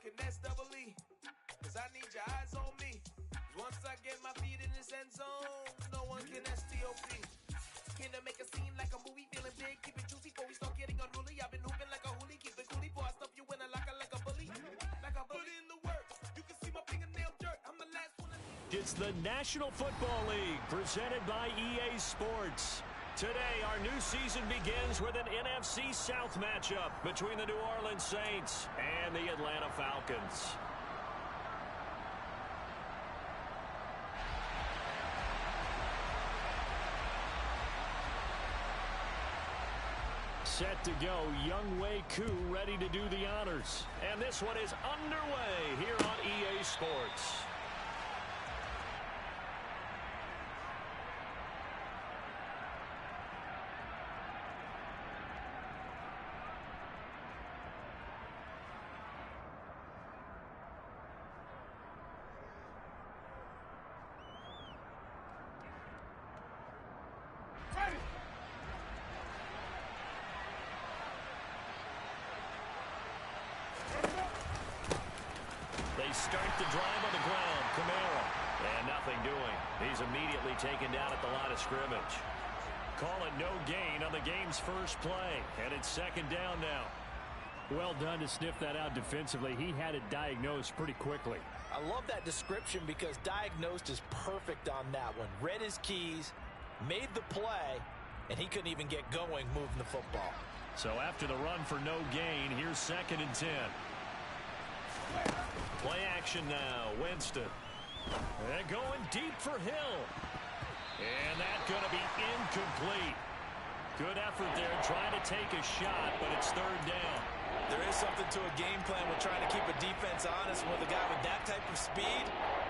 talking that's double E. Cause I need your eyes on me. Once I get my feet in this end zone, no one can STOP. Can I make a scene like a movie, feeling big, keep it juicy before we start getting unruly. I've been hooping like a hoolie, keep it coolie before I stuff you in a locker like a bully. Like a bully in the work, you can see my fingernail dirt. I'm the last one. It's the National Football League, presented by EA Sports. Today, our new season begins with an NFC South matchup between the New Orleans Saints and the Atlanta Falcons. Set to go, Young Wei Koo ready to do the honors. And this one is underway here on EA Sports. They start the drive on the ground. Kamara. And nothing doing. He's immediately taken down at the line of scrimmage. Call it no gain on the game's first play. And it's second down now. Well done to sniff that out defensively. He had it diagnosed pretty quickly. I love that description because diagnosed is perfect on that one. Read his keys, made the play, and he couldn't even get going moving the football. So after the run for no gain, here's 2nd and 10. Play action now, Winston. And going deep for Hill. And that's going to be incomplete. Good effort there, trying to take a shot, but it's 3rd down. There is something to a game plan with trying to keep a defense honest. With a guy with that type of speed,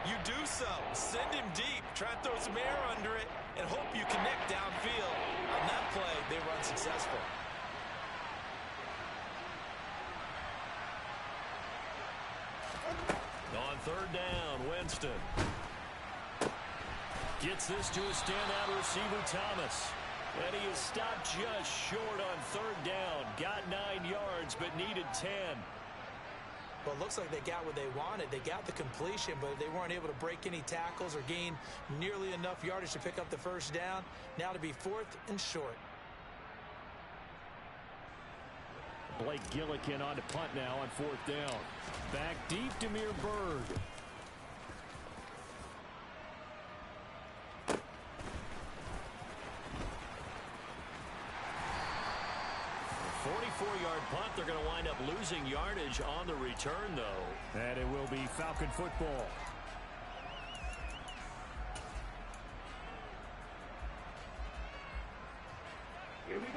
you do so. Send him deep, try and throw some air under it, and hope you connect downfield. On that play, they run successful. On 3rd down, Winston. Gets this to a standout receiver, Thomas. And he is stopped just short on 3rd down. Got 9 yards, but needed 10. Well, it looks like they got what they wanted. They got the completion, but they weren't able to break any tackles or gain nearly enough yardage to pick up the 1st down. Now to be 4th and short. Blake Gillikin on to punt now on 4th down. Back deep, Demir Bird. A 44-yard punt. They're going to wind up losing yardage on the return, though. And it will be Falcon football.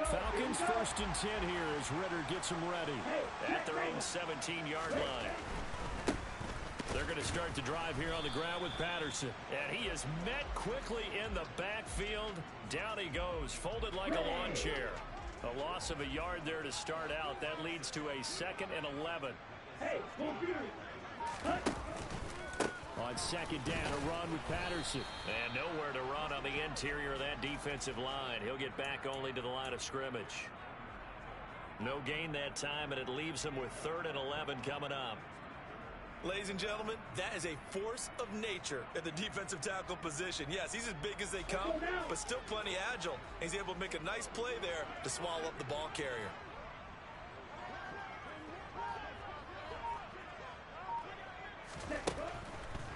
Falcons 1st and 10 here as Ritter gets them ready at their own 17-yard line. They're going to start the drive here on the ground with Patterson. And he is met quickly in the backfield. Down he goes, folded like a lawn chair. A loss of a yard there to start out. That leads to a 2nd and 11. On 2nd down, a run with Patterson. And nowhere to run on the interior of that defensive line. He'll get back only to the line of scrimmage. No gain that time, and it leaves him with 3rd and 11 coming up. Ladies and gentlemen, that is a force of nature at the defensive tackle position. Yes, he's as big as they come, but still plenty agile. He's able to make a nice play there to swallow up the ball carrier.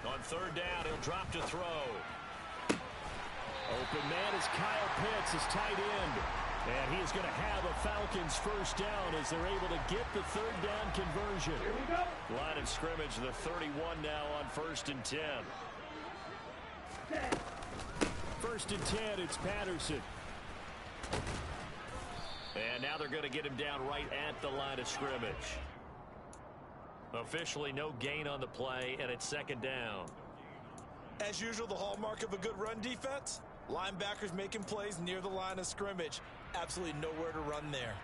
On 3rd down, he'll drop to throw. Open man is Kyle Pitts, his tight end. And he is going to have a Falcons 1st down as they're able to get the 3rd down conversion. Here we go. Line of scrimmage, the 31 now on 1st and 10. 1st and 10, it's Patterson. And now they're going to get him down right at the line of scrimmage. Officially no gain on the play, and it's 2nd down. As usual, the hallmark of a good run defense, linebackers making plays near the line of scrimmage. Absolutely nowhere to run there.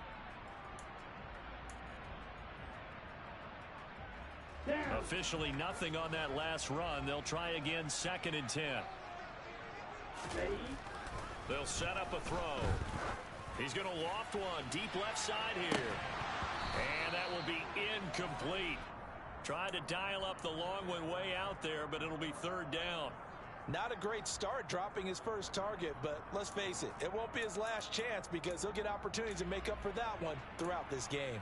Officially nothing on that last run. They'll try again 2nd and 10. They'll set up a throw. He's going to loft one deep left side here. And that will be incomplete. Tried to dial up the long one way out there, but it'll be third down. Not a great start dropping his first target, but let's face it, it won't be his last chance because he'll get opportunities to make up for that one throughout this game.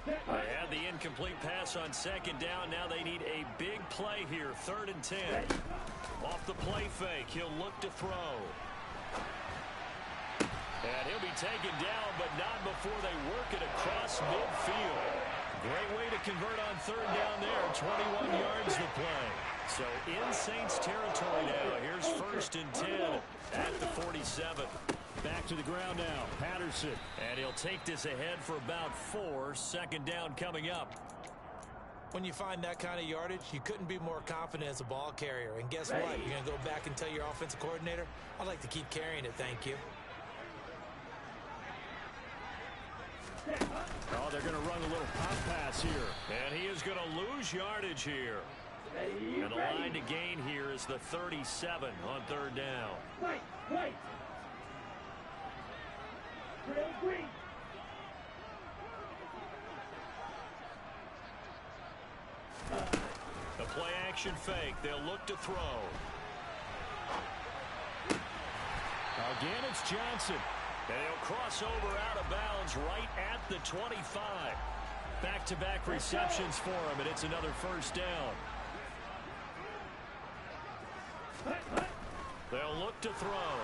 They had the incomplete pass on second down. Now they need a big play here, 3rd and 10. Off the play fake, he'll look to throw. And he'll be taken down, but not before they work it across midfield. Great way to convert on 3rd down there. 21 yards the play. So in Saints territory now. Here's 1st and 10 at the 47. Back to the ground now. Patterson. And he'll take this ahead for about 4. 2nd down coming up. When you find that kind of yardage, you couldn't be more confident as a ball carrier. And guess what? You're going to go back and tell your offensive coordinator, I'd like to keep carrying it, thank you. Oh, they're going to run a little pop pass here. And he is going to lose yardage here. And the line to gain here is the 37 on 3rd down. Right. Green. The play action fake. They'll look to throw. Again, it's Johnson. And he'll cross over out of bounds right at the 25. Back-to-back receptions for him, and it's another 1st down. They'll look to throw.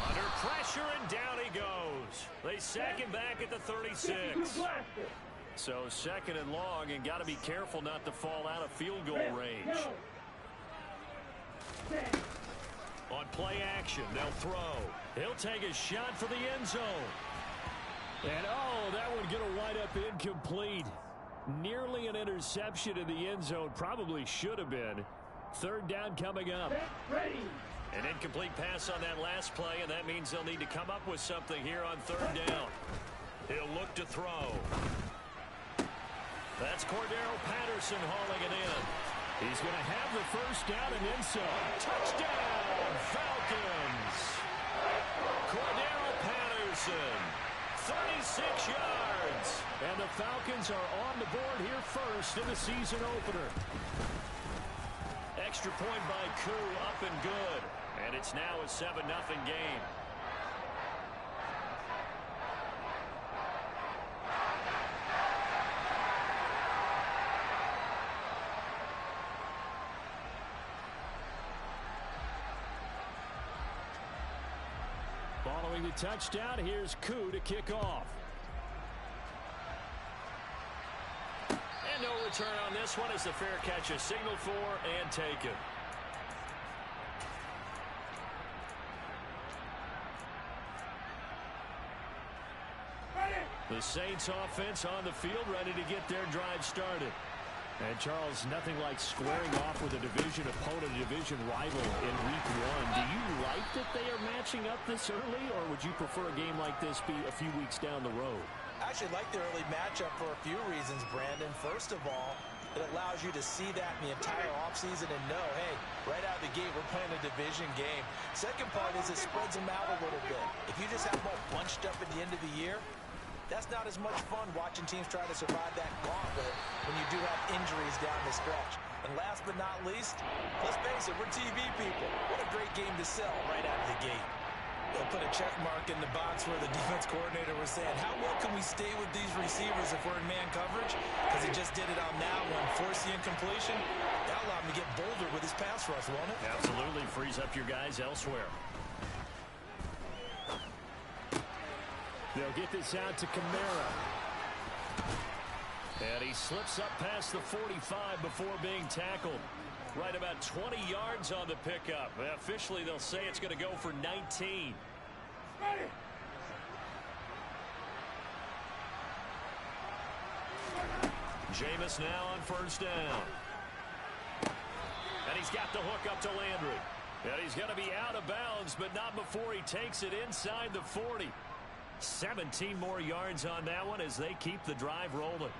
Under pressure, and down he goes. They sack him back at the 36. So 2nd and long, and got to be careful not to fall out of field goal range. On play action, they'll throw. He'll take a shot for the end zone. And, oh, that one going to wind up incomplete. Nearly an interception in the end zone. Probably should have been. 3rd down coming up. An incomplete pass on that last play, and that means they'll need to come up with something here on 3rd down. He'll look to throw. That's Cordero Patterson hauling it in. He's going to have the 1st down and then some. Touchdown, Falcons. Cordero Patterson, 36 yards. And the Falcons are on the board here first in the season opener. Extra point by Koo, up and good. And it's now a 7-0 game. Following the touchdown, here's Koo to kick off. And no return on this one as the fair catch is signaled for and taken. The Saints offense on the field ready to get their drive started. And, Charles, nothing like squaring off with a division opponent, a division rival in Week 1. Do you like that they are matching up this early, or would you prefer a game like this be a few weeks down the road? I actually like the early matchup for a few reasons, Brandon. First of all, it allows you to see that in the entire offseason and know, hey, right out of the gate, we're playing a division game. Second part is it spreads them out a little bit. If you just have them all bunched up at the end of the year, that's not as much fun watching teams try to survive that gauntlet when you do have injuries down the stretch. And last but not least, let's face it, we're TV people. What a great game to sell right out of the gate. They'll put a check mark in the box where the defense coordinator was saying, how well can we stay with these receivers if we're in man coverage? Because he just did it on that one. Force the incompletion. That allowed him to get bolder with his pass rush, won't it? Absolutely. Frees up your guys elsewhere. They'll get this out to Kamara. And he slips up past the 45 before being tackled. Right about 20 yards on the pickup. Officially, they'll say it's going to go for 19. Jameis now on 1st down. And he's got the hook up to Landry. And he's going to be out of bounds, but not before he takes it inside the 40. 17 more yards on that one as they keep the drive rolling.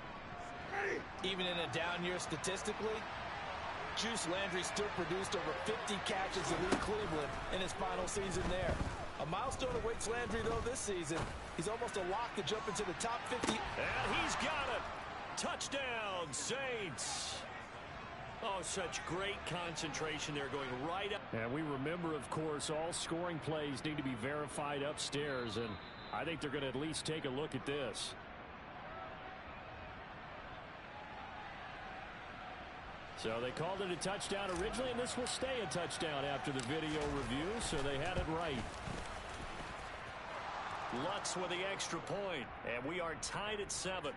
Even in a down year statistically, Juice Landry still produced over 50 catches in Cleveland in his final season there. A milestone awaits Landry, though, this season. He's almost a lock to jump into the top 50. And he's got it. Touchdown, Saints. Oh, such great concentration there going right up. And we remember, of course, all scoring plays need to be verified upstairs. And I think they're going to at least take a look at this. So they called it a touchdown originally, and this will stay a touchdown after the video review, so they had it right. Lutz with the extra point, and we are tied at 7.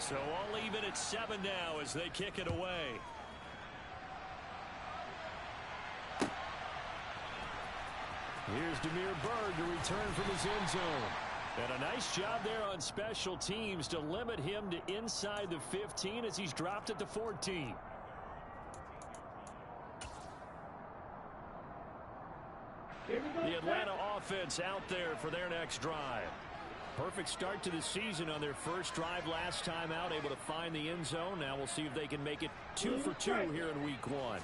So all even at 7 now as they kick it away. Here's Damiere Byrd to return from his end zone. And a nice job there on special teams to limit him to inside the 15 as he's dropped at the 14. The Atlanta offense out there for their next drive. Perfect start to the season on their first drive last time out, able to find the end zone. Now we'll see if they can make it 2 for 2 here in week 1.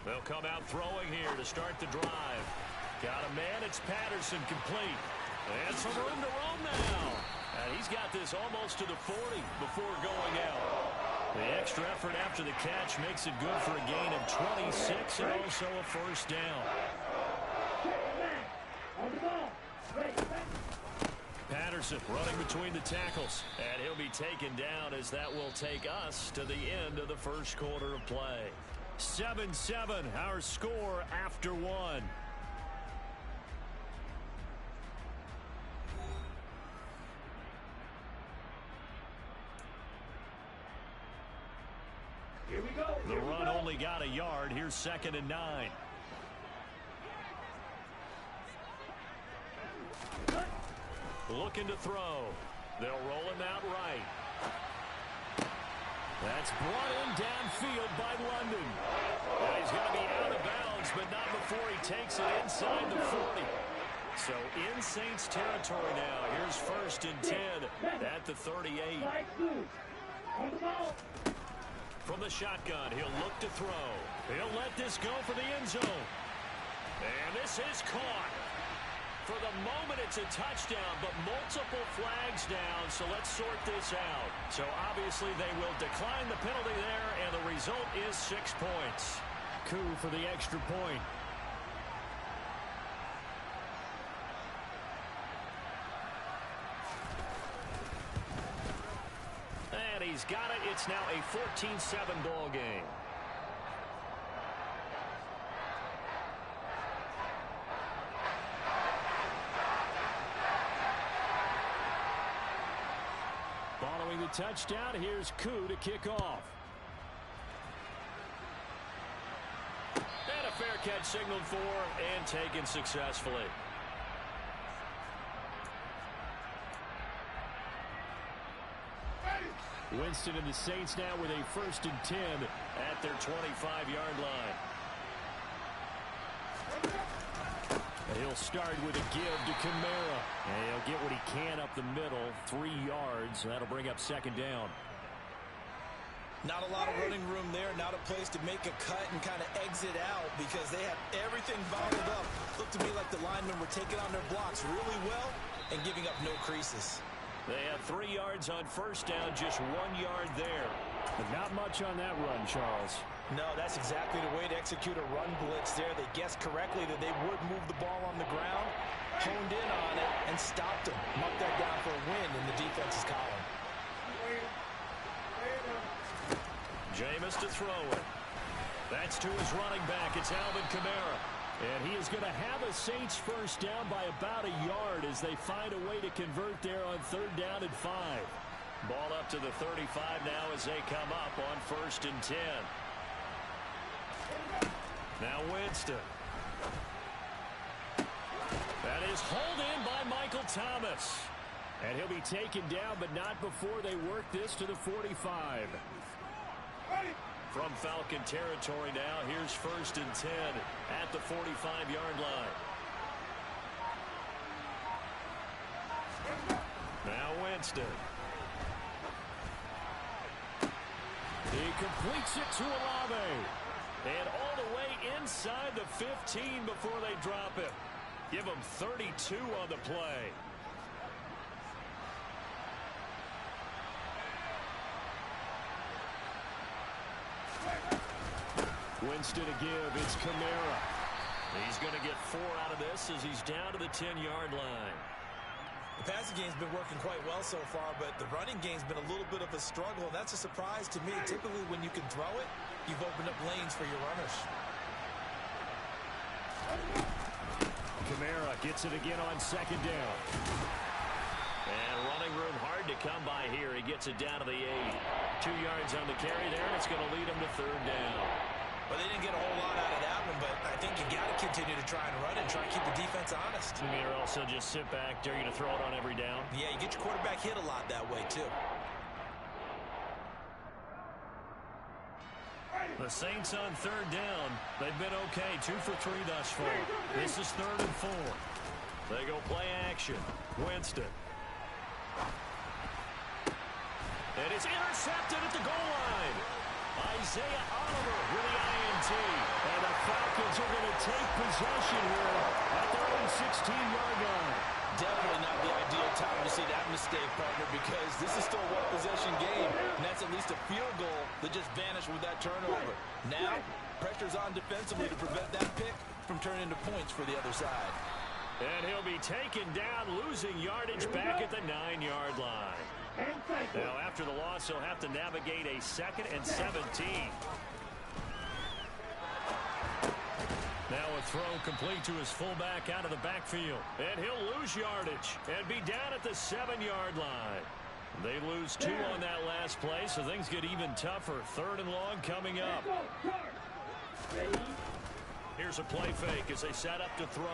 They'll come out throwing here to start the drive. Got a man, it's Patterson, complete. And some room to roam now. And he's got this almost to the 40 before going out. The extra effort after the catch makes it good for a gain of 26 and also a first down. Patterson running between the tackles. And he'll be taken down as that will take us to the end of the first quarter of play. 7-7, our score after 1. Here we go. The run only got a yard. Here's 2nd and 9. Looking to throw. They'll roll him out right. That's brought in downfield by London. And he's going to be out of bounds, but not before he takes it inside the 40. So in Saints territory now. Here's 1st and 10 at the 38. From the shotgun, he'll look to throw. He'll let this go for the end zone. And this is caught. For the moment, it's a touchdown, but multiple flags down, so let's sort this out. So obviously they will decline the penalty there, and the result is 6 points. Coup for the extra point. And he's got it. It's now a 14-7 ball game. Following the touchdown, here's Koo to kick off. And a fair catch signaled for and taken successfully. Winston and the Saints now with a 1st and 10 at their 25-yard line. He'll start with a give to Kamara. And he'll get what he can up the middle, 3 yards. That'll bring up 2nd down. Not a lot of running room there, not a place to make a cut and kind of exit out because they have everything bottled up. Looked to me like the linemen were taking on their blocks really well and giving up no creases. They have 3 yards on 1st down, just 1 yard there. But not much on that run, Charles. No, that's exactly the way to execute a run blitz there. They guessed correctly that they would move the ball on the ground, honed in on it, and stopped them. Marked that down for a win in the defense's column. Jameis to throw it. That's to his running back. It's Alvin Kamara. And he is going to have a Saints 1st down by about a yard as they find a way to convert there on 3rd down and 5. Ball up to the 35 now as they come up on 1st and 10. Now Winston. That is hauled in by Michael Thomas. And he'll be taken down, but not before they work this to the 45. From Falcon territory now, here's 1st and 10 at the 45-yard line. Now Winston. He completes it to Olave. And all the way inside the 15 before they drop him. Give him 32 on the play. Winston to give. It's Kamara. He's going to get 4 out of this as he's down to the 10-yard line. The passing game's been working quite well so far, but the running game's been a little bit of a struggle, and that's a surprise to me. Typically, when you can throw it, you've opened up lanes for your runners. Kamara gets it again on second down. And running room hard to come by here. He gets it down to the 8. 2 yards on the carry there, and it's going to lead him to third down. Well, they didn't get a whole lot out of that one, but I think you got to continue to try and run it and try and keep the defense honest. You mean also just sit back, dare you to throw it on every down? Yeah, you get your quarterback hit a lot that way, too. The Saints on third down. They've been okay. 2 for 3 thus far. This is 3rd and 4. They go play action. Winston. And it's intercepted at the goal line. Isaiah Oliver with the INT. And the Falcons are going to take possession here at their own 16-yard line. Definitely not the ideal time to see that mistake, partner, because this is still a one-possession game, and that's at least a field goal that just vanished with that turnover. Now, pressure's on defensively to prevent that pick from turning into points for the other side. And he'll be taken down, losing yardage back at the 9-yard line. Now, after the loss, he'll have to navigate a 2nd and 17. Now a throw complete to his fullback out of the backfield. And he'll lose yardage and be down at the 7-yard line. They lose 2 on that last play, so things get even tougher. 3rd and long coming up. Here's a play fake as they set up to throw.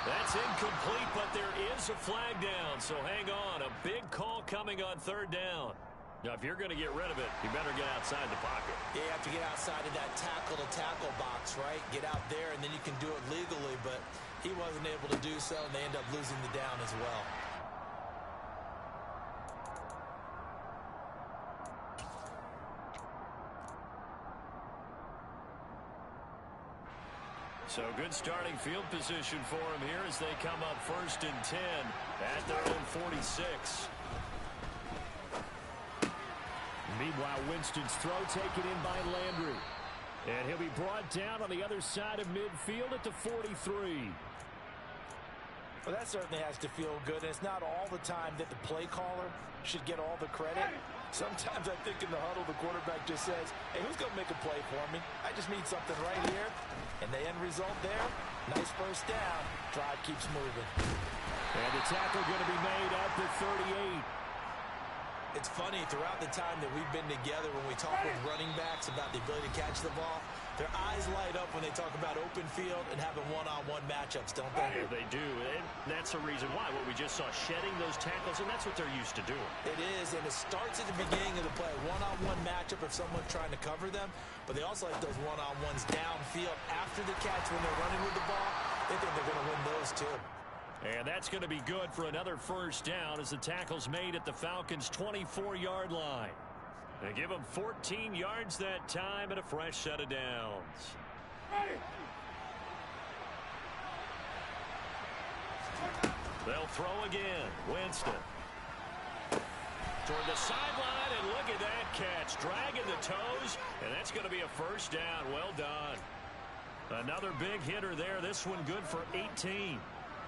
That's incomplete, but there is a flag down, so hang on. A big call coming on 3rd down. Now, if you're going to get rid of it, you better get outside the pocket. Yeah, you have to get outside of that tackle-to-tackle box, right? Get out there, and then you can do it legally, but he wasn't able to do so, and they end up losing the down as well. So good starting field position for him here as they come up 1st and 10 at their own 46. Meanwhile, Winston's throw taken in by Landry. And he'll be brought down on the other side of midfield at the 43. Well, that certainly has to feel good, and it's not all the time that the play caller should get all the credit. Sometimes I think in the huddle, the quarterback just says, hey, who's going to make a play for me? I just need something right here. And the end result there, nice first down. Drive keeps moving. And the tackle going to be made at the 38. It's funny, throughout the time that we've been together, when we talk with running backs about the ability to catch the ball, their eyes light up when they talk about open field and having one-on-one matchups, don't they? Yeah, they do, and that's the reason why. What we just saw, shedding those tackles, and that's what they're used to doing. It is, and it starts at the beginning of the play. One-on-one matchup if someone's trying to cover them, but they also like those one-on-ones downfield after the catch when they're running with the ball. They think they're going to win those, too. And that's going to be good for another first down as the tackle's made at the Falcons' 24-yard line. They give them 14 yards that time and a fresh set of downs. They'll throw again. Winston. Toward the sideline, and look at that catch. Dragging the toes, and that's going to be a first down. Well done. Another big hitter there. This one good for 18.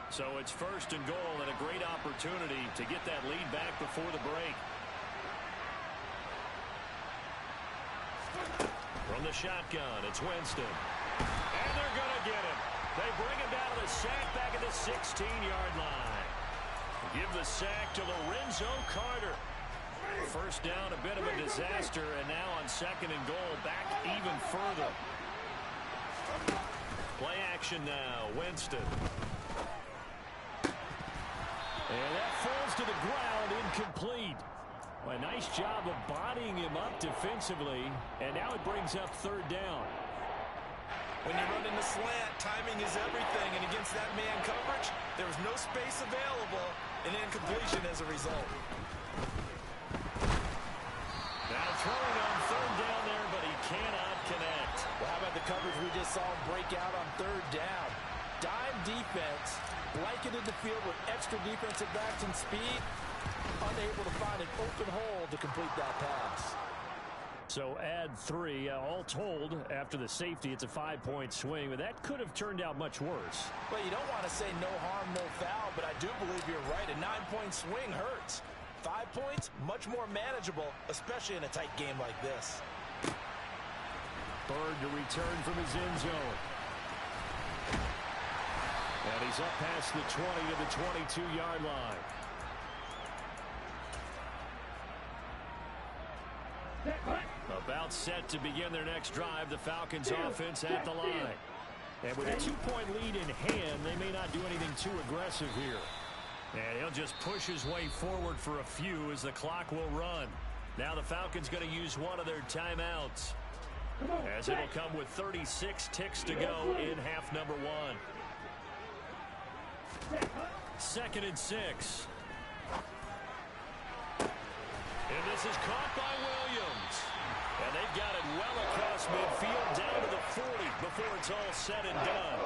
So it's 1st and goal and a great opportunity to get that lead back before the break. From the shotgun, it's Winston. And they're going to get him. They bring him down to the sack back at the 16-yard line. Give the sack to Lorenzo Carter. First down, a bit of a disaster, and now on 2nd and goal, back even further. Play action now, Winston. And that falls to the ground, incomplete. Well, a nice job of bodying him up defensively, and now it brings up 3rd down. When you run in the slant, timing is everything, and against that man coverage, there was no space available, and incompletion as a result. Now throwing on 3rd down there, but he cannot we just saw him break out on third down. Dime defense, blanketed the field with extra defensive backs and speed, unable to find an open hole to complete that pass. So add 3. All told, after the safety, it's a 5-point swing, but that could have turned out much worse. Well, you don't want to say no harm, no foul, but I do believe you're right. A 9-point swing hurts. 5 points, much more manageable, especially in a tight game like this. Bird to return from his end zone. And he's up past the 20 to the 22-yard line. About set to begin their next drive, the Falcons offense at the line. And with a 2-point lead in hand, they may not do anything too aggressive here. And he'll just push his way forward for a few as the clock will run. Now the Falcons going to use one of their timeouts, as it'll come with 36 ticks to go in half number 1. 2nd and 6. And this is caught by Williams. And they've got it well across midfield down to the 40 before it's all said and done.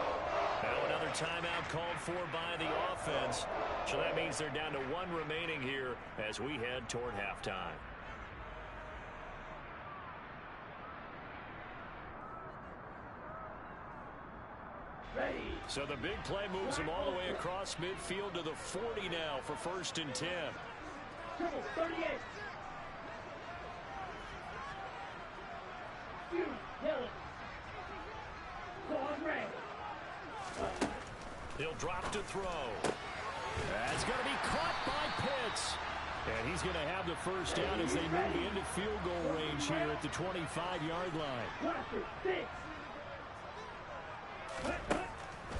Now another timeout called for by the offense. So that means they're down to 1 remaining here as we head toward halftime. So the big play moves them all the way across midfield to the 40 now for 1st and 10. 38. He'll drop to throw. That's going to be caught by Pitts. And he's going to have the first down as they move into field goal range here at the 25-yard line.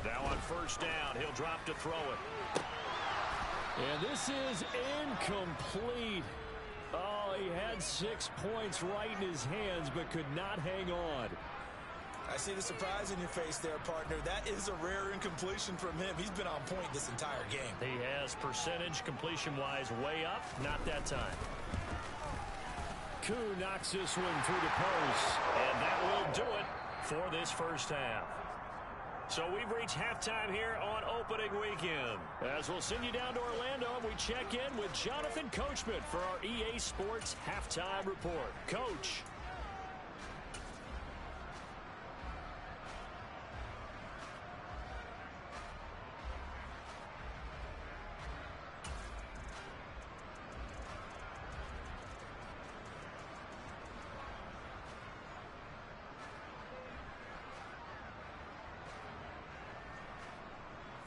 Now on 1st down, he'll drop to throw it. And this is incomplete. Oh, he had 6 points right in his hands, but could not hang on. I see the surprise in your face there, partner. That is a rare incompletion from him. He's been on point this entire game. He has percentage completion-wise way up. Not that time. Koo knocks this one through the post, and that will do it for this first half. So we've reached halftime here on opening weekend. As we'll send you down to Orlando, and we check in with Jonathan Coachman for our EA Sports Halftime Report. Coach.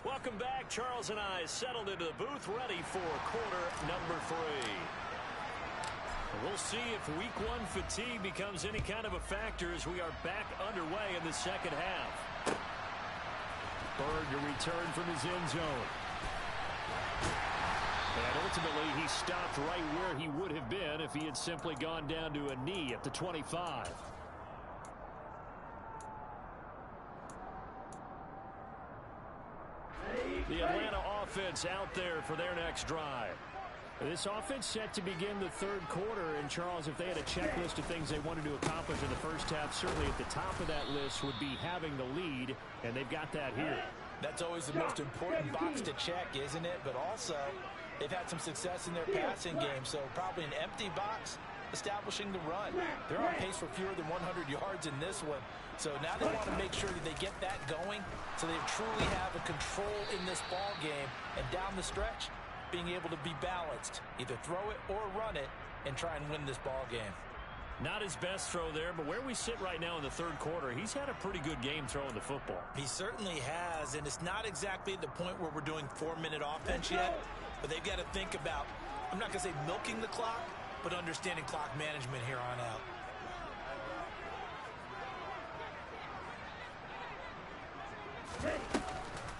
Welcome back. Charles and I settled into the booth, ready for quarter number 3. We'll see if week 1 fatigue becomes any kind of a factor as we are back underway in the second half. Bird to return from his end zone. And ultimately, he stopped right where he would have been if he had simply gone down to a knee at the 25. The Atlanta offense out there for their next drive. This offense set to begin the 3rd quarter. And, Charles, if they had a checklist of things they wanted to accomplish in the first half, certainly at the top of that list would be having the lead, and they've got that here. That's always the most important box to check, isn't it? But also, they've had some success in their passing game, so probably an empty box establishing the run. They're on pace for fewer than 100 yards in this one. So now they want to make sure that they get that going so they truly have a control in this ball game. And down the stretch, being able to be balanced. Either throw it or run it and try and win this ball game. Not his best throw there, but where we sit right now in the 3rd quarter, he's had a pretty good game throwing the football. He certainly has, and it's not exactly at the point where we're doing 4-minute offense yet, but they've got to think about, I'm not going to say milking the clock, but understanding clock management here on out.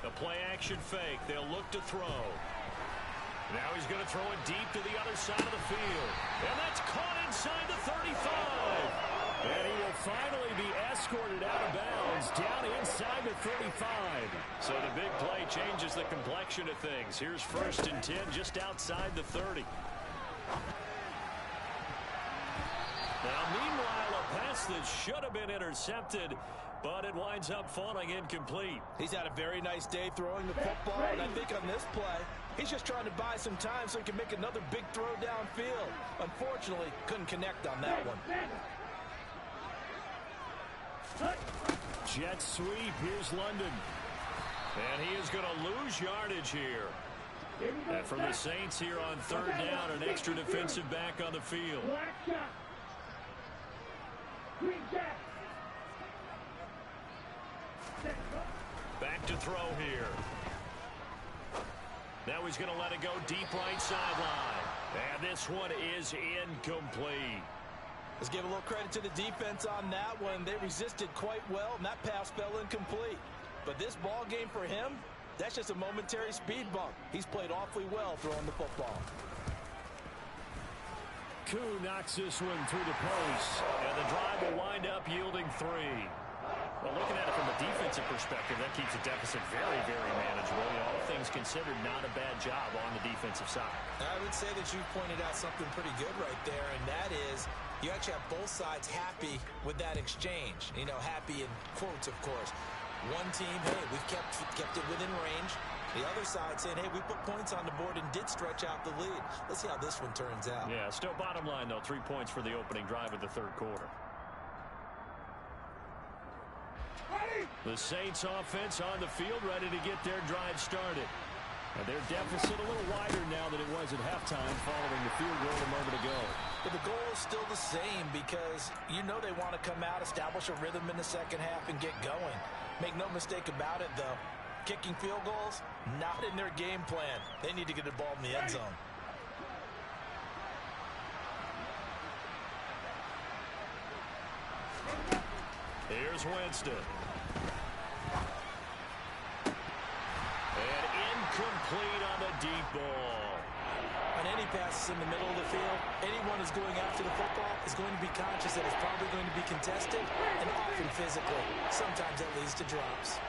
A play-action fake. They'll look to throw. Now he's going to throw it deep to the other side of the field. And that's caught inside the 35. And he will finally be escorted out of bounds down inside the 35. So the big play changes the complexion of things. Here's 1st and 10 just outside the 30. Now, meanwhile, a pass that should have been intercepted, but it winds up falling incomplete. He's had a very nice day throwing the football, and I think on this play, he's just trying to buy some time so he can make another big throw downfield. Unfortunately, couldn't connect on that one. Jet sweep. Here's London. And he is going to lose yardage here. And for the Saints here on third down, an extra defensive back on the field. Back to throw here. Now he's going to let it go deep right sideline. And this one is incomplete. Let's give a little credit to the defense on that one. They resisted quite well, and that pass fell incomplete. But this ball game for him, that's just a momentary speed bump. He's played awfully well throwing the football. Koo knocks this one through the post, and the drive will wind up yielding 3. Well, looking at it from a defensive perspective, that keeps the deficit very, very manageable. You know, all things considered, not a bad job on the defensive side. I would say that you pointed out something pretty good right there, and that is you actually have both sides happy with that exchange. You know, happy in quotes, of course. One team, hey, we've kept it within range. The other side saying, hey, we put points on the board and did stretch out the lead. Let's see how this one turns out. Yeah, still bottom line, though, 3 points for the opening drive of the third quarter. The Saints offense on the field, ready to get their drive started. And their deficit a little wider now than it was at halftime following the field goal a moment ago. But the goal is still the same because you know they want to come out, establish a rhythm in the second half, and get going. Make no mistake about it, though. Kicking field goals, not in their game plan. They need to get the ball in the end zone. Here's Winston. And incomplete on the deep ball. On any passes in the middle of the field, anyone who's going after the football is going to be conscious that it's probably going to be contested and often physical. Sometimes that leads to drops.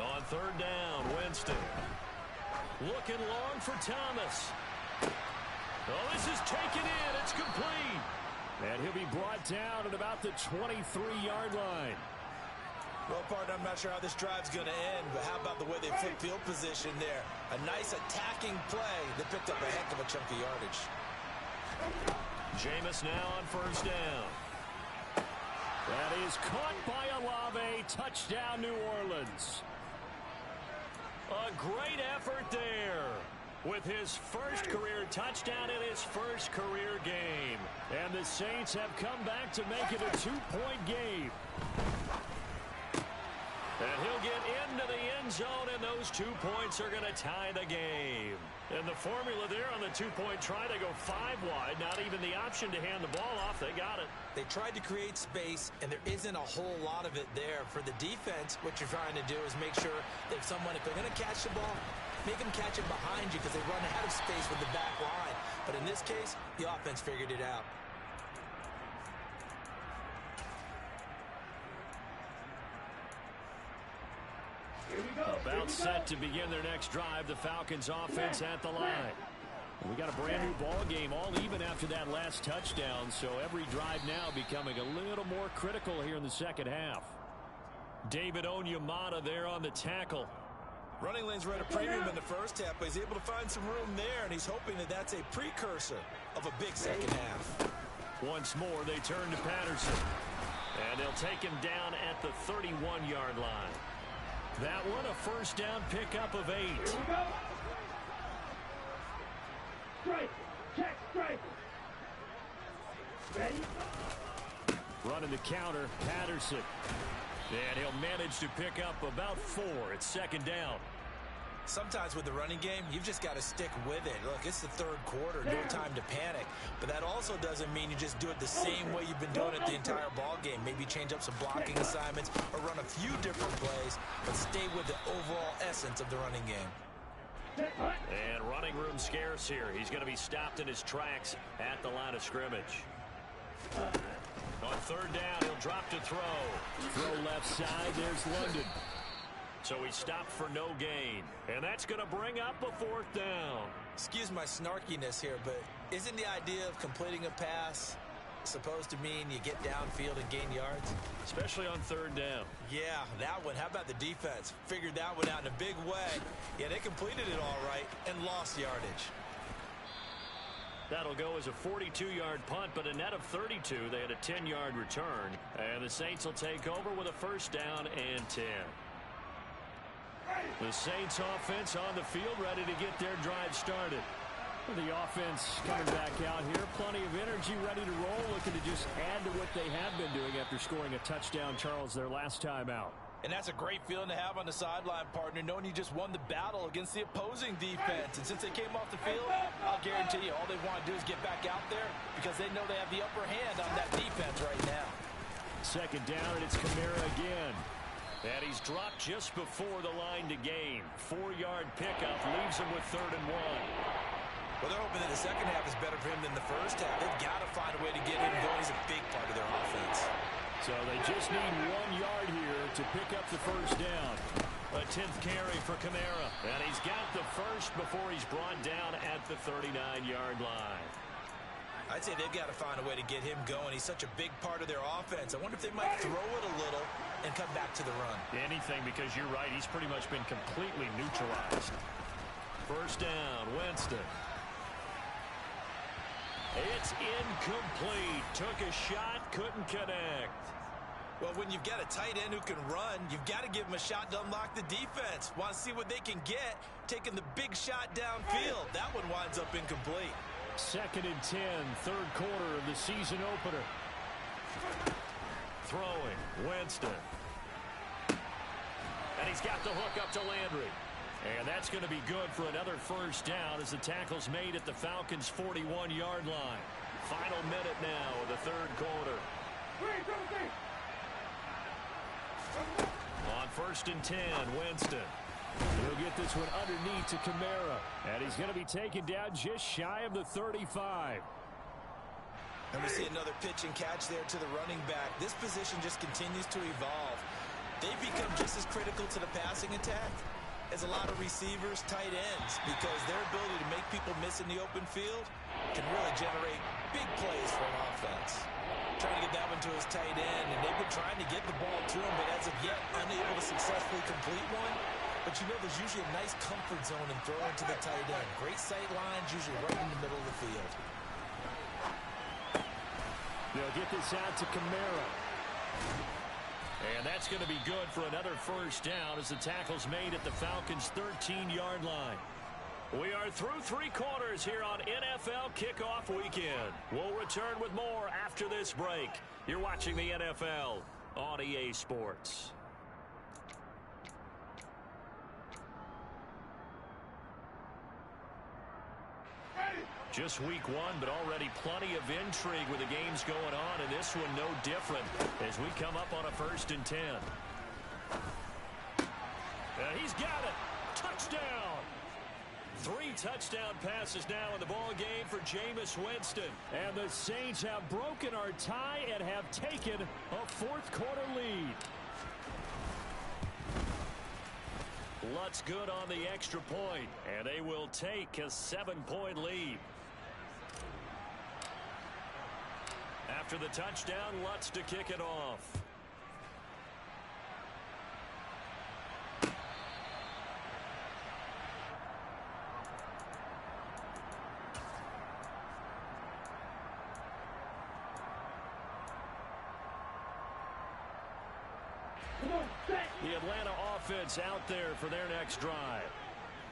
On third down, Winston. Looking long for Thomas. Oh, this is taken in. It's complete. And he'll be brought down at about the 23-yard line. Well, partner, I'm not sure how this drive's going to end, but how about the way they flip field position there? A nice attacking play that picked up a heck of a chunk of yardage. Jameis now on first down. That is caught by Olave. Touchdown, New Orleans. A great effort there with his first career touchdown in his first career game. And the Saints have come back to make it a 2-point game. And he'll get into the end zone, and those 2 points are going to tie the game. And the formula there on the 2-point try to go 5 wide, not even the option to hand the ball off. They got it. They tried to create space, and there isn't a whole lot of it there. For the defense, what you're trying to do is make sure that if they're going to catch the ball, make them catch it behind you because they run out of space with the back line. But in this case, the offense figured it out. About set to begin their next drive. The Falcons offense at the line. We got a brand new ball game, all even after that last touchdown. So every drive now becoming a little more critical here in the second half. David Onyemata there on the tackle. Running lanes were at a premium in the first half, but he's able to find some room there, and he's hoping that that's a precursor of a big second half. Once more, they turn to Patterson. And they'll take him down at the 31-yard line. That one, a first down pickup of 8. Here we go. Strike. Check. Strike. Ready? Running the counter, Patterson. And he'll manage to pick up about 4. It's second down. Sometimes with the running game, you've just got to stick with it. Look, it's the third quarter, no time to panic. But that also doesn't mean you just do it the same way you've been doing it the entire ball game. Maybe change up some blocking assignments or run a few different plays, but stay with the overall essence of the running game. And running room scarce here. He's going to be stopped in his tracks at the line of scrimmage. On third down, he'll drop to throw. Throw left side, there's London. So he stopped for no gain. And that's going to bring up a 4th down. Excuse my snarkiness here, but isn't the idea of completing a pass supposed to mean you get downfield and gain yards? Especially on 3rd down. Yeah, that one. How about the defense? Figured that one out in a big way. Yeah, they completed it all right and lost yardage. That'll go as a 42-yard punt, but a net of 32. They had a 10-yard return. And the Saints will take over with a 1st down and 10. The Saints offense on the field, ready to get their drive started. The offense coming back out here. Plenty of energy, ready to roll, looking to just add to what they have been doing after scoring a touchdown, Charles, their last time out. And that's a great feeling to have on the sideline, partner, knowing you just won the battle against the opposing defense. And since they came off the field, I'll guarantee you all they want to do is get back out there because they know they have the upper hand on that defense right now. 2nd down, and it's Kamara again. And he's dropped just before the line to gain. 4-yard pickup leaves him with 3rd and 1. Well, they're hoping that the second half is better for him than the first half. They've got to find a way to get him going. He's a big part of their offense. So they just need 1 yard here to pick up the 1st down. A 10th carry for Kamara. And he's got the first before he's brought down at the 39-yard line. I'd say they've got to find a way to get him going. He's such a big part of their offense. I wonder if they might throw it a little and come back to the run. Anything, because you're right. He's pretty much been completely neutralized. 1st down, Winston. It's incomplete. Took a shot, couldn't connect. Well, when you've got a tight end who can run, you've got to give him a shot to unlock the defense. Want to see what they can get, taking the big shot downfield. That one winds up incomplete. 2nd and 10, 3rd quarter of the season opener. Throwing, Winston. And he's got the hook up to Landry. And that's going to be good for another 1st down as the tackle's made at the Falcons' 41-yard line. Final minute now of the 3rd quarter. On 1st and 10, Winston. He'll get this one underneath to Kamara. And he's going to be taken down just shy of the 35. And we see another pitch and catch there to the running back. This position just continues to evolve. They've become just as critical to the passing attack as a lot of receivers, tight ends, because their ability to make people miss in the open field can really generate big plays for an offense. Trying to get that one to his tight end, and they've been trying to get the ball to him, but as of yet, unable to successfully complete one. But you know there's usually a nice comfort zone in throwing to the tight end. Great sight lines, usually right in the middle of the field. They'll get this out to Kamara. And that's going to be good for another 1st down as the tackle's made at the Falcons' 13-yard line. We are through 3 quarters here on NFL Kickoff Weekend. We'll return with more after this break. You're watching the NFL on EA Sports. Just week 1, but already plenty of intrigue with the games going on, and this one no different as we come up on a 1st and 10. And he's got it. Touchdown. 3 touchdown passes now in the ball game for Jameis Winston. And the Saints have broken our tie and have taken a 4th quarter lead. Lutz good on the extra point, and they will take a 7-point lead. After the touchdown, Lutz to kick it off. The Atlanta offense out there for their next drive.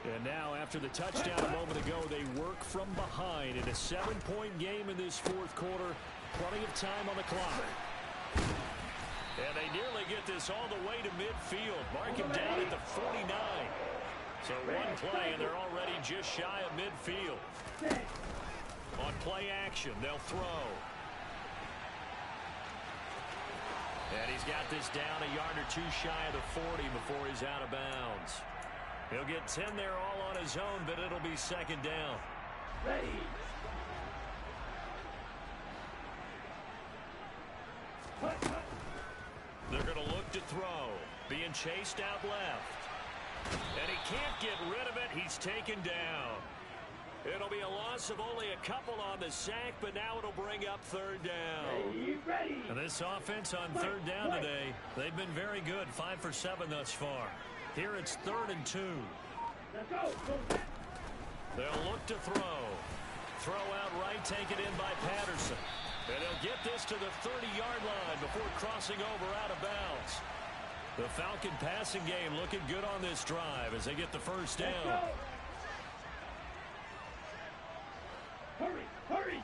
And now, after the touchdown a moment ago, they work from behind in a 7-point game in this 4th quarter. Plenty of time on the clock. And they nearly get this all the way to midfield. Mark him down at the 49. So one play, and they're already just shy of midfield. On play action, they'll throw. And he's got this down a yard or 2 shy of the 40 before he's out of bounds. He'll get 10 there all on his own, but it'll be 2nd down. Ready. They're going to look to throw. Being chased out left. And he can't get rid of it. He's taken down. It'll be a loss of only a couple on the sack, but now it'll bring up third down. And this offense on third down today, they've been very good, 5 for 7 thus far. Here it's 3rd and 2. They'll look to throw. Throw out right, taken in by Patterson. And he'll get this to the 30-yard line before crossing over out of bounds. The Falcon passing game looking good on this drive as they get the first down. Hurry!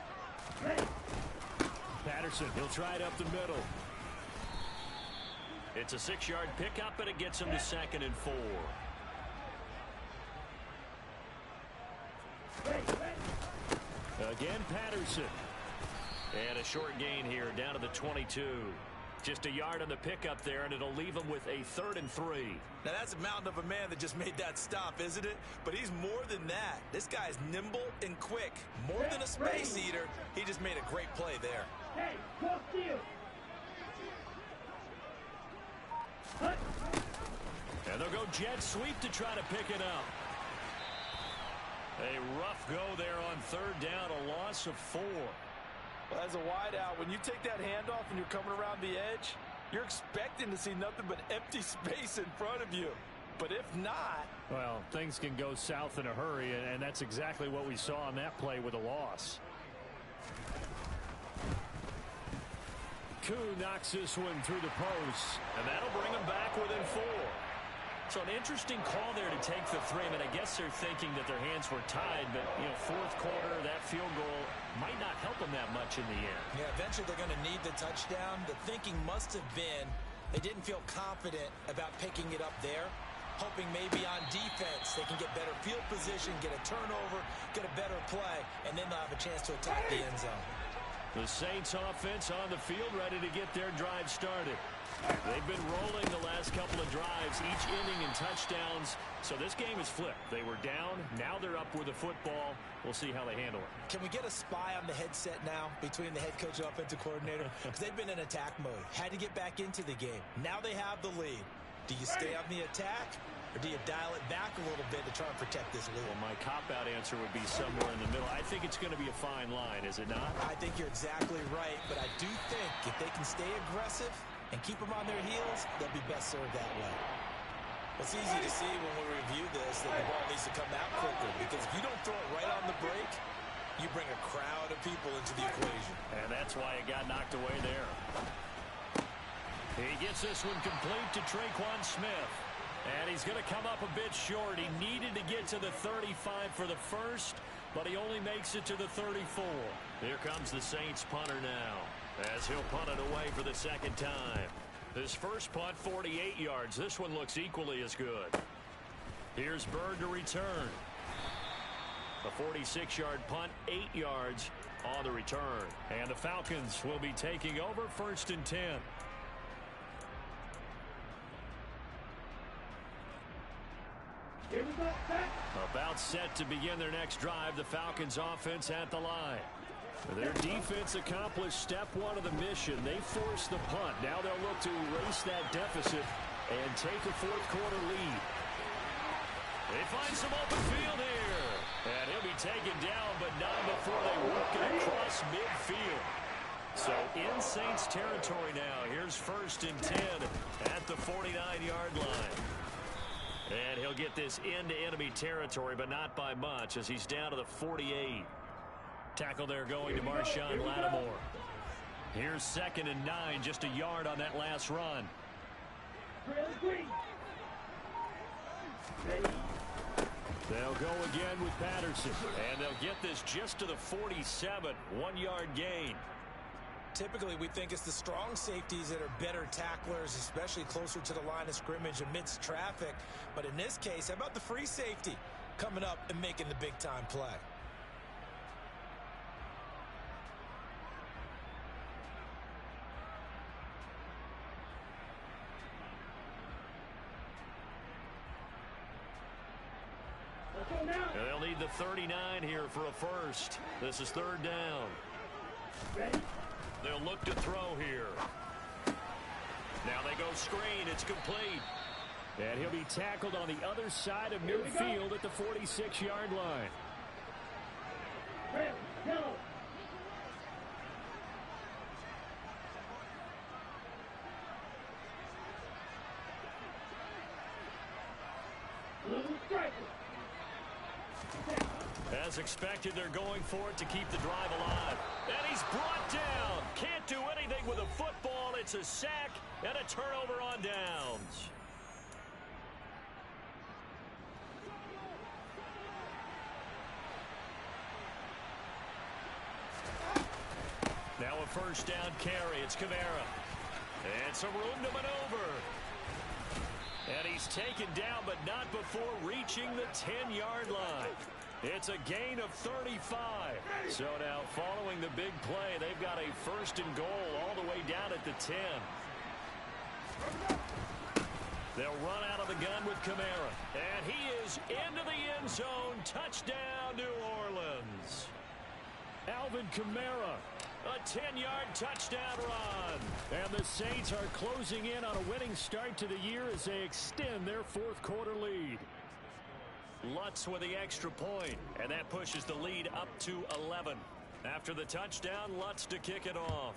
Patterson, he'll try it up the middle. It's a 6-yard pickup, and it gets him to 2nd and 4. Again, Patterson. And a short gain here down to the 22. Just a yard on the pickup there, and it'll leave him with a 3rd and 3. Now, that's a mountain of a man that just made that stop, isn't it? But he's more than that. This guy's nimble and quick. More than a space eater. He just made a great play there. Hey, cross field. And they'll go jet sweep to try to pick it up. A rough go there on 3rd down, a loss of 4. Well, as a wideout, when you take that handoff and you're coming around the edge, you're expecting to see nothing but empty space in front of you. But if not... Well, things can go south in a hurry, and that's exactly what we saw on that play with a loss. Koo knocks this one through the post, and that'll bring him back within 4. So an interesting call there to take the 3. I mean, I guess they're thinking that their hands were tied, but, you know, 4th quarter, that field goal might not help them that much in the end. Yeah, eventually they're going to need the touchdown. The thinking must have been they didn't feel confident about picking it up there, hoping maybe on defense they can get better field position, get a turnover, get a better play, and then they'll have a chance to attack the end zone. The Saints offense on the field ready to get their drive started. They've been rolling the last couple of drives, each inning in touchdowns. So this game is flipped. They were down. Now they're up with the football. We'll see how they handle it. Can we get a spy on the headset now between the head coach and offensive coordinator? Because they've been in attack mode. Had to get back into the game. Now they have the lead. Do you stay on the attack, or do you dial it back a little bit to try and protect this lead? Well, my cop-out answer would be somewhere in the middle. I think it's going to be a fine line, is it not? I think you're exactly right, but I do think if they can stay aggressive and keep them on their heels, they'll be best served that way. It's easy to see when we review this that the ball needs to come out quicker, because if you don't throw it right on the break, you bring a crowd of people into the equation. And that's why it got knocked away there. He gets this one complete to Traquan Smith. And he's going to come up a bit short. He needed to get to the 35 for the first, but he only makes it to the 34. Here comes the Saints punter now, as he'll punt it away for the 2nd time. His first punt, 48 yards. This one looks equally as good. Here's Bird to return. A 46-yard punt, 8 yards on the return. And the Falcons will be taking over 1st and 10. About set to begin their next drive, the Falcons offense at the line. Their defense accomplished step 1 of the mission. They forced the punt. Now they'll look to erase that deficit and take a 4th quarter lead. They find some open field here. And he'll be taken down, but not before they work it across midfield. So in Saints territory now. Here's 1st and 10 at the 49-yard line. And he'll get this into enemy territory, but not by much, as he's down to the 48. Tackle there going to Marshawn Lattimore. Here's 2nd and 9, just a yard on that last run. They'll go again with Patterson, and they'll get this just to the 47, 1-yard gain. Typically, we think it's the strong safeties that are better tacklers, especially closer to the line of scrimmage amidst traffic. But in this case, how about the free safety coming up and making the big-time play? They'll need the 39 here for a first. This is 3rd down. They'll look to throw here. Now they go screen. It's complete. And he'll be tackled on the other side of midfield at the 46-yard line. As expected, they're going for it to keep the drive alive. And he's brought down. Can't do anything with a football. It's a sack and a turnover on downs. Now a first down carry. It's Kamara. And some room to maneuver. And he's taken down, but not before reaching the 10-yard line. It's a gain of 35. So now following the big play, they've got a first and goal all the way down at the 10. They'll run out of the gun with Kamara. And he is into the end zone. Touchdown, New Orleans. Alvin Kamara. A 10-yard touchdown run. And the Saints are closing in on a winning start to the year as they extend their fourth quarter lead. Lutz with the extra point, and that pushes the lead up to 11. After the touchdown, Lutz to kick it off.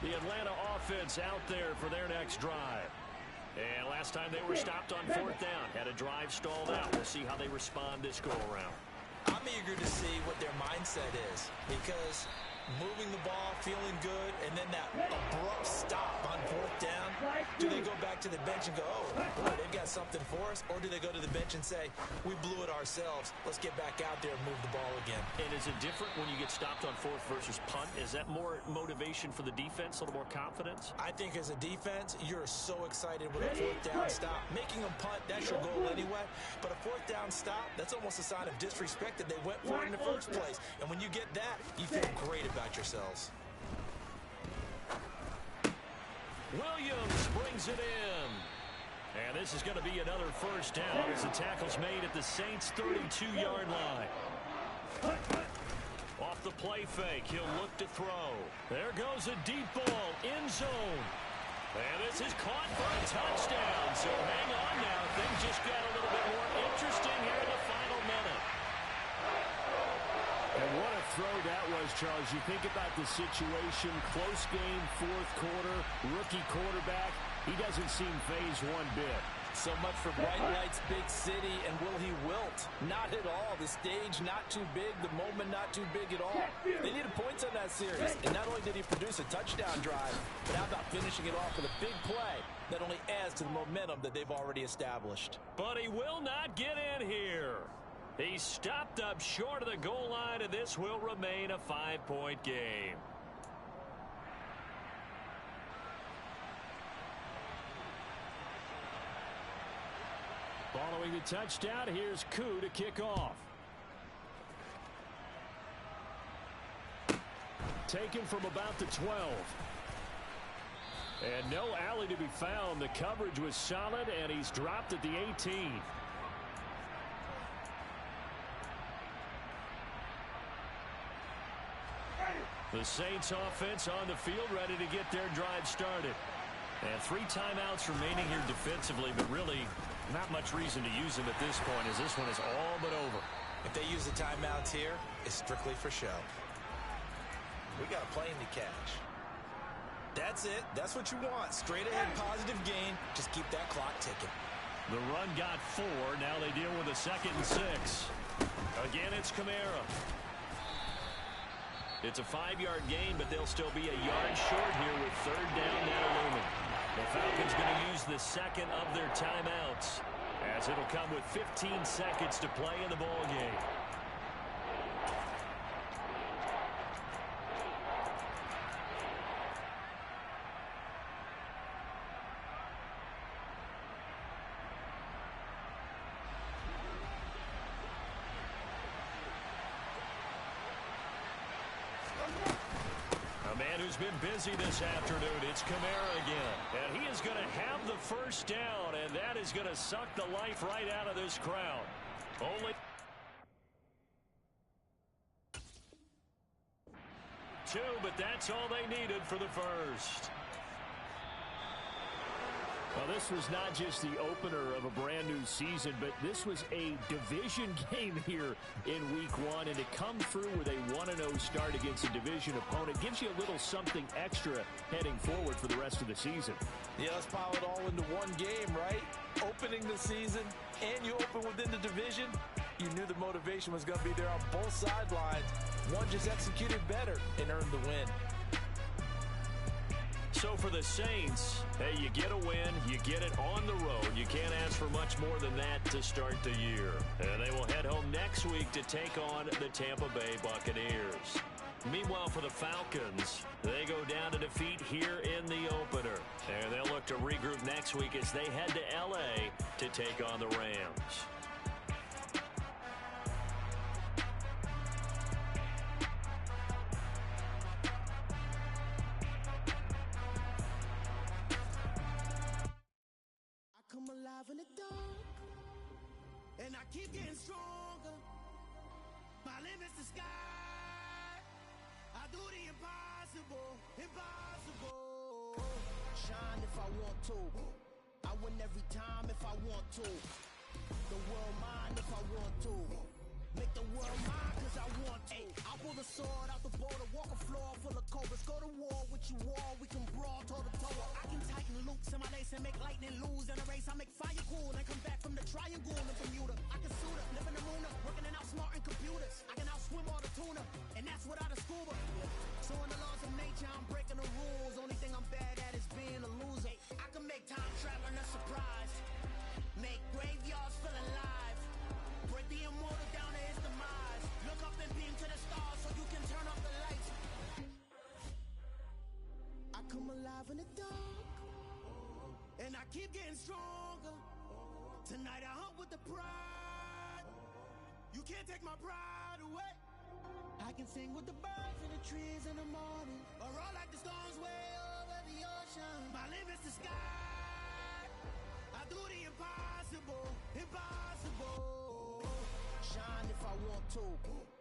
The Atlanta offense out there for their next drive. And last time they were stopped on fourth down, had a drive stalled out. We'll see how they respond this go-around. I'm eager to see what their mindset is, because moving the ball, feeling good, and then that abrupt stop on fourth down, do they go back to the bench and go, oh, boy, they've got something for us? Or do they go to the bench and say, we blew it ourselves, let's get back out there and move the ball again? And is it different when you get stopped on fourth versus punt? Is that more motivation for the defense, a little more confidence? I think as a defense, you're so excited with a fourth down stop. Making them punt, that's your goal anyway. But a fourth down stop, that's almost a sign of disrespect that they went for it in the first place. And when you get that, you feel great about yourselves. Williams brings it in. And this is going to be another first down as the tackle's made at the Saints' 32-yard line. Off the play fake, he'll look to throw. There goes a deep ball, end zone. And this is caught for a touchdown. So hang on now. Things just got a little bit more interesting here in the final minute. And what a throw that was, Charles. You think about the situation, close game, fourth quarter, rookie quarterback. He doesn't seem fazed one bit. So much for bright lights, big city, and will he wilt? Not at all. The stage not too big, the moment not too big at all. They needed points on that series. And not only did he produce a touchdown drive, but how about finishing it off with a big play that only adds to the momentum that they've already established. But he will not get in here. He stopped up short of the goal line, and this will remain a 5-point game. Following the touchdown, here's Koo to kick off. Taken from about the 12. And no alley to be found. The coverage was solid, and he's dropped at the 18. The Saints offense on the field, ready to get their drive started. And 3 timeouts remaining here defensively, but really not much reason to use them at this point, as this one is all but over. If they use the timeouts here, it's strictly for show. We got a plane to catch. That's it. That's what you want. Straight ahead, positive gain. Just keep that clock ticking. The run got 4. Now they deal with a 2nd and 6. Again, it's Kamara. It's a 5-yard gain, but they'll still be a yard short here with 3rd down now looming. The Falcons going to use the 2nd of their timeouts, as it'll come with 15 seconds to play in the ball game. A man who's been busy this afternoon. It's Kamara again. And he is going to have the first down, and that is going to suck the life right out of this crowd. Only 2, but that's all they needed for the first. Well, this was not just the opener of a brand new season, but this was a division game here in week 1, and to come through with a 1-0 start against a division opponent gives you a little something extra heading forward for the rest of the season. Yeah, let's pile it all into one game, right? Opening the season, and you open within the division. You knew the motivation was going to be there on both sidelines. One just executed better and earned the win. So for the Saints, hey, you get a win, you get it on the road. You can't ask for much more than that to start the year. And they will head home next week to take on the Tampa Bay Buccaneers. Meanwhile, for the Falcons, they go down to defeat here in the opener. And they'll look to regroup next week as they head to L.A. to take on the Rams. Come alive in the dark, and I keep getting stronger. My limit's the sky. I do the impossible, impossible. Shine if I want to. I win every time if I want to. The world mine if I want to. Make the world mine cause I want to. I pull the sword out the border, walk a floor full of cobras. Go to war with you all, we can brawl toe to toe. I can tighten loops in my lace and make lightning lose in a race. I make fire cool and come back from the triangle in Bermuda. I can suit up, live in the moon, working and outsmarting computers. I can outswim all the tuna, and that's without a scuba. So in the laws of nature, I'm breaking the rules. Only thing I'm bad at is being a loser. I can make time traveling a surprise. Make graveyards feel alive. Break the immortal down to his demise. Look up and beam to the stars so you can turn off the lights. I come alive in the dark, and I keep getting stronger. Tonight I hunt with the pride. You can't take my pride away. I can sing with the birds and the trees in the morning, or roll like the storms way over the ocean. My limit's the sky. I do the impossible, impossible. Shine if I want to.